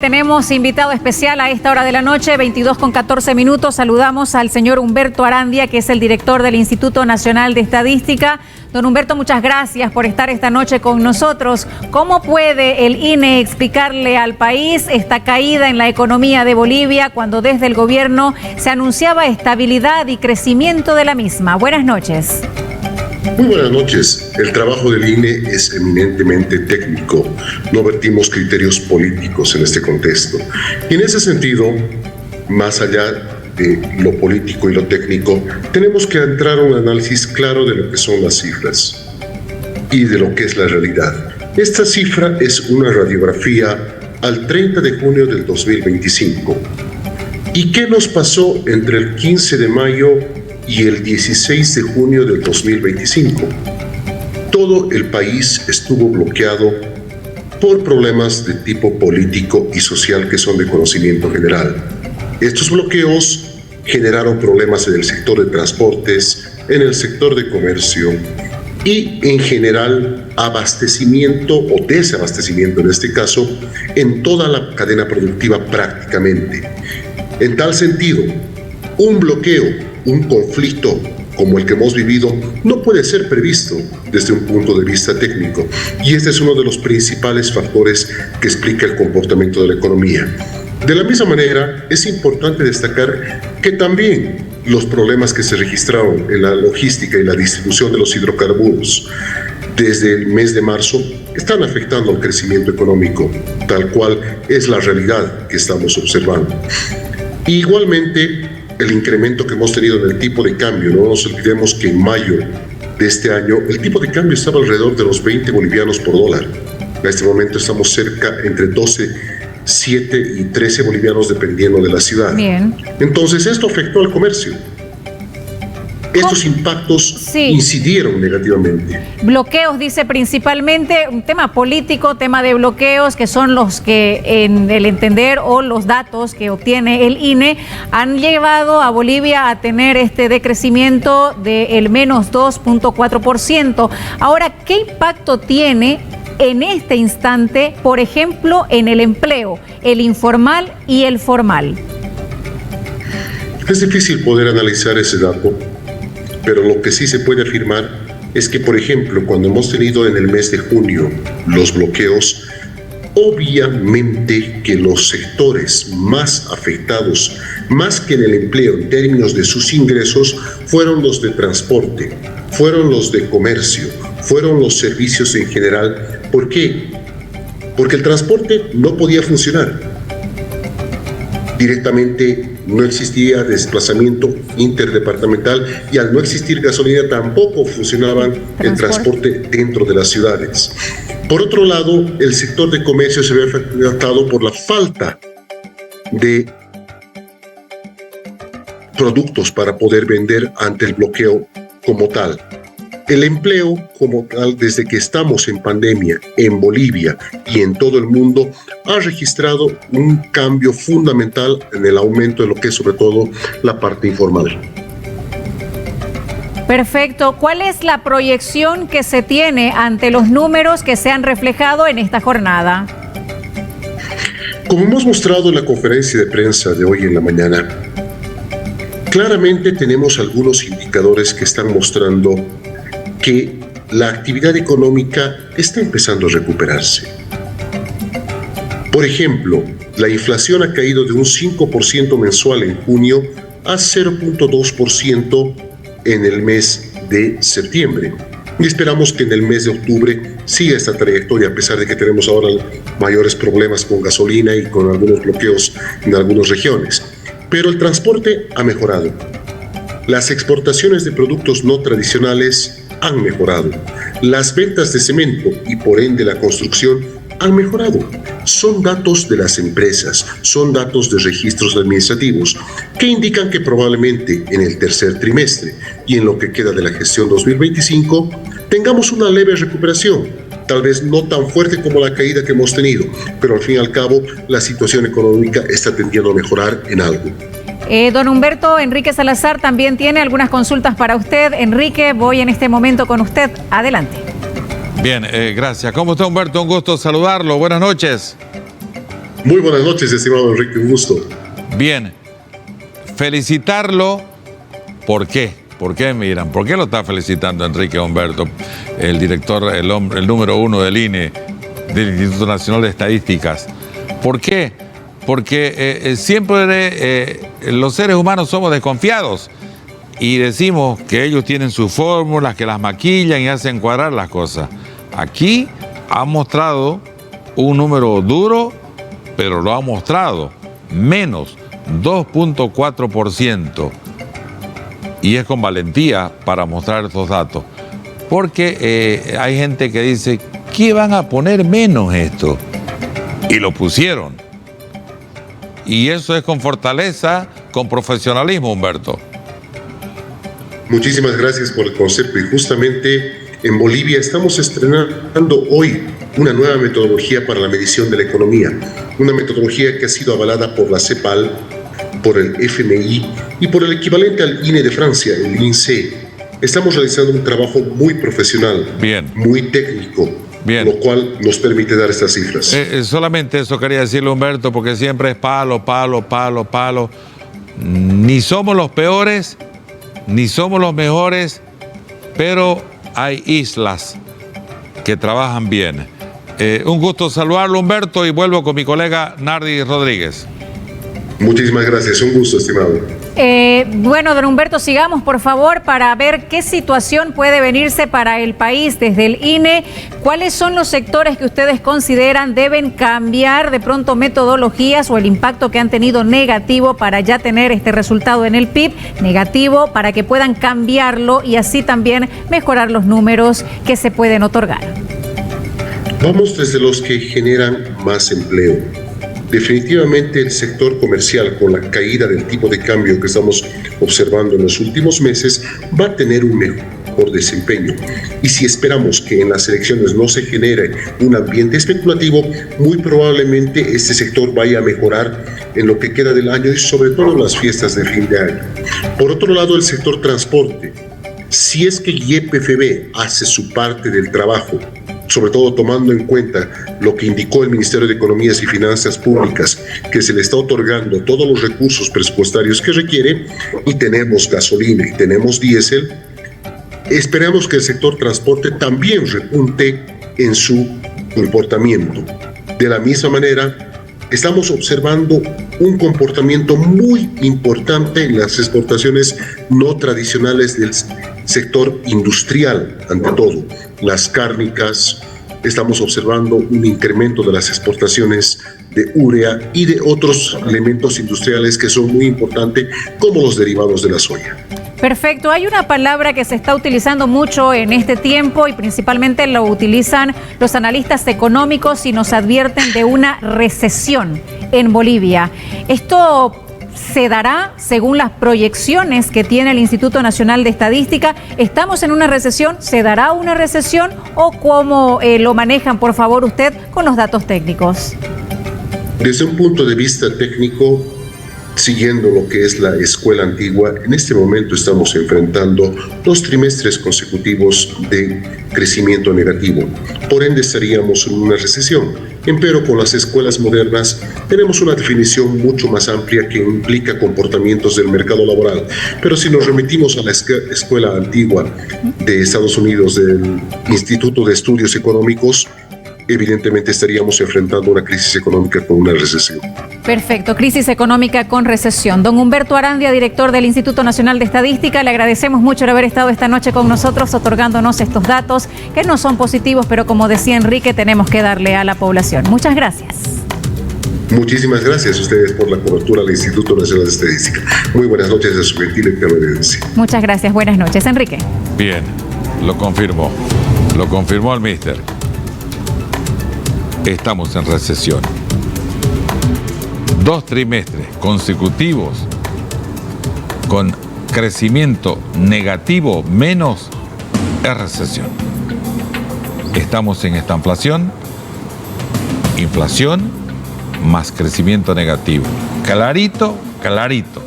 Tenemos invitado especial a esta hora de la noche, 22:14. Saludamos al señor Humberto Arandia, que es el director del Instituto Nacional de Estadística. Don Humberto, muchas gracias por estar esta noche con nosotros. ¿Cómo puede el INE explicarle al país esta caída en la economía de Bolivia cuando desde el gobierno se anunciaba estabilidad y crecimiento de la misma? Buenas noches. Muy buenas noches. El trabajo del INE es eminentemente técnico. No vertimos criterios políticos en este contexto. Y en ese sentido, más allá de lo político y lo técnico, tenemos que entrar a un análisis claro de lo que son las cifras y de lo que es la realidad. Esta cifra es una radiografía al 30 de junio del 2025. ¿Y qué nos pasó entre el 15 de mayo y el 16 de junio del 2025. Todo el país estuvo bloqueado por problemas de tipo político y social que son de conocimiento general. Estos bloqueos generaron problemas en el sector de transportes, en el sector de comercio y en general abastecimiento o desabastecimiento en este caso en toda la cadena productiva prácticamente. En tal sentido, un bloqueo, un conflicto como el que hemos vivido no puede ser previsto desde un punto de vista técnico, y este es uno de los principales factores que explica el comportamiento de la economía. De la misma manera, es importante destacar que también los problemas que se registraron en la logística y la distribución de los hidrocarburos desde el mes de marzo están afectando al crecimiento económico, tal cual es la realidad que estamos observando. Igualmente, el incremento que hemos tenido en el tipo de cambio, no nos olvidemos que en mayo de este año el tipo de cambio estaba alrededor de los 20 bolivianos por dólar. En este momento estamos cerca entre 12, 7 y 13 bolivianos dependiendo de la ciudad. Bien. Entonces esto afectó al comercio. Estos impactos incidieron negativamente. Bloqueos, dice, principalmente un tema político, tema de bloqueos, que son los que en el entender o los datos que obtiene el INE han llevado a Bolivia a tener este decrecimiento del menos 2.4%. Ahora, ¿qué impacto tiene en este instante, por ejemplo, en el empleo, el informal y el formal? Es difícil poder analizar ese dato, pero lo que sí se puede afirmar es que, por ejemplo, cuando hemos tenido en el mes de junio los bloqueos, obviamente que los sectores más afectados, más que en el empleo en términos de sus ingresos, fueron los de transporte, fueron los de comercio, fueron los servicios en general. ¿Por qué? Porque el transporte no podía funcionar. Directamente no existía desplazamiento interdepartamental y al no existir gasolina tampoco funcionaba el transporte dentro de las ciudades. Por otro lado, el sector de comercio se ve afectado por la falta de productos para poder vender ante el bloqueo como tal. El empleo como tal, desde que estamos en pandemia en Bolivia y en todo el mundo, ha registrado un cambio fundamental en el aumento de lo que es sobre todo la parte informal. Perfecto. ¿Cuál es la proyección que se tiene ante los números que se han reflejado en esta jornada? Como hemos mostrado en la conferencia de prensa de hoy en la mañana, claramente tenemos algunos indicadores que están mostrando que la actividad económica está empezando a recuperarse. Por ejemplo, la inflación ha caído de un 5% mensual en junio a 0.2% en el mes de septiembre. Y esperamos que en el mes de octubre siga esta trayectoria, a pesar de que tenemos ahora mayores problemas con gasolina y con algunos bloqueos en algunas regiones. Pero el transporte ha mejorado. Las exportaciones de productos no tradicionales han mejorado. Las ventas de cemento y por ende la construcción han mejorado. Son datos de las empresas, son datos de registros administrativos que indican que probablemente en el tercer trimestre y en lo que queda de la gestión 2025 tengamos una leve recuperación, tal vez no tan fuerte como la caída que hemos tenido, pero al fin y al cabo la situación económica está tendiendo a mejorar en algo. Don Humberto, Enrique Salazar también tiene algunas consultas para usted. Enrique, voy en este momento con usted. Adelante. Bien, gracias. ¿Cómo está, Humberto? Un gusto saludarlo. Buenas noches. Muy buenas noches, estimado Enrique, un gusto. Bien, felicitarlo. ¿Por qué? ¿Por qué, miran? ¿Por qué lo está felicitando Enrique Humberto, el director, el número 1 del INE, del Instituto Nacional de Estadísticas? ¿Por qué? Porque siempre los seres humanos somos desconfiados y decimos que ellos tienen sus fórmulas, que las maquillan y hacen cuadrar las cosas. Aquí ha mostrado un número duro, pero lo ha mostrado, menos 2.4%. Y es con valentía para mostrar estos datos. Porque hay gente que dice, ¿qué van a poner menos esto? Y lo pusieron. Y eso es con fortaleza, con profesionalismo, Humberto. Muchísimas gracias por el concepto. Y justamente en Bolivia estamos estrenando hoy una nueva metodología para la medición de la economía. Una metodología que ha sido avalada por la CEPAL, por el FMI y por el equivalente al INE de Francia, el INSEE. Estamos realizando un trabajo muy profesional, bien, muy técnico, bien, lo cual nos permite dar estas cifras. Solamente eso quería decirle, Humberto, porque siempre es palo, palo, palo, palo. Ni somos los peores, ni somos los mejores, pero hay islas que trabajan bien. Un gusto saludarlo, Humberto, y vuelvo con mi colega Nardi Rodríguez. Muchísimas gracias, un gusto, estimado. Bueno, don Humberto, sigamos por favor para ver qué situación puede venirse para el país desde el INE. ¿Cuáles son los sectores que ustedes consideran deben cambiar de pronto metodologías o el impacto que han tenido negativo para ya tener este resultado en el PIB negativo, para que puedan cambiarlo y así también mejorar los números que se pueden otorgar? Vamos desde los que generan más empleo. Definitivamente el sector comercial, con la caída del tipo de cambio que estamos observando en los últimos meses, va a tener un mejor desempeño. Y si esperamos que en las elecciones no se genere un ambiente especulativo, muy probablemente este sector vaya a mejorar en lo que queda del año y sobre todo en las fiestas de fin de año. Por otro lado, el sector transporte. Si es que YPFB hace su parte del trabajo, sobre todo tomando en cuenta lo que indicó el Ministerio de Economías y Finanzas Públicas, que se le está otorgando todos los recursos presupuestarios que requiere, y tenemos gasolina y tenemos diésel, esperamos que el sector transporte también repunte en su comportamiento. De la misma manera, estamos observando un comportamiento muy importante en las exportaciones no tradicionales del sector industrial, ante todo, las cárnicas. Estamos observando un incremento de las exportaciones de urea y de otros elementos industriales que son muy importantes, como los derivados de la soya. Perfecto. Hay una palabra que se está utilizando mucho en este tiempo y principalmente lo utilizan los analistas económicos y nos advierten de una recesión en Bolivia. ¿Esto se dará según las proyecciones que tiene el Instituto Nacional de Estadística? ¿Estamos en una recesión? ¿Se dará una recesión? ¿O cómo lo manejan, por favor, usted con los datos técnicos? Desde un punto de vista técnico, siguiendo lo que es la escuela antigua, en este momento estamos enfrentando 2 trimestres consecutivos de crecimiento negativo. Por ende, estaríamos en una recesión. Empero con las escuelas modernas tenemos una definición mucho más amplia que implica comportamientos del mercado laboral. Pero si nos remitimos a la escuela antigua de Estados Unidos, del Instituto de Estudios Económicos, evidentemente estaríamos enfrentando una crisis económica con una recesión. Perfecto, crisis económica con recesión. Don Humberto Arandia, director del Instituto Nacional de Estadística, le agradecemos mucho el haber estado esta noche con nosotros, otorgándonos estos datos que no son positivos, pero como decía Enrique, tenemos que darle a la población. Muchas gracias. Muchísimas gracias a ustedes por la cobertura del Instituto Nacional de Estadística. Muy buenas noches a su gentil teleaudiencia. Muchas gracias, buenas noches. Enrique. Bien, lo confirmó el mister. Estamos en recesión. 2 trimestres consecutivos con crecimiento negativo menos es recesión. Estamos en estanflación, inflación más crecimiento negativo. Clarito, clarito.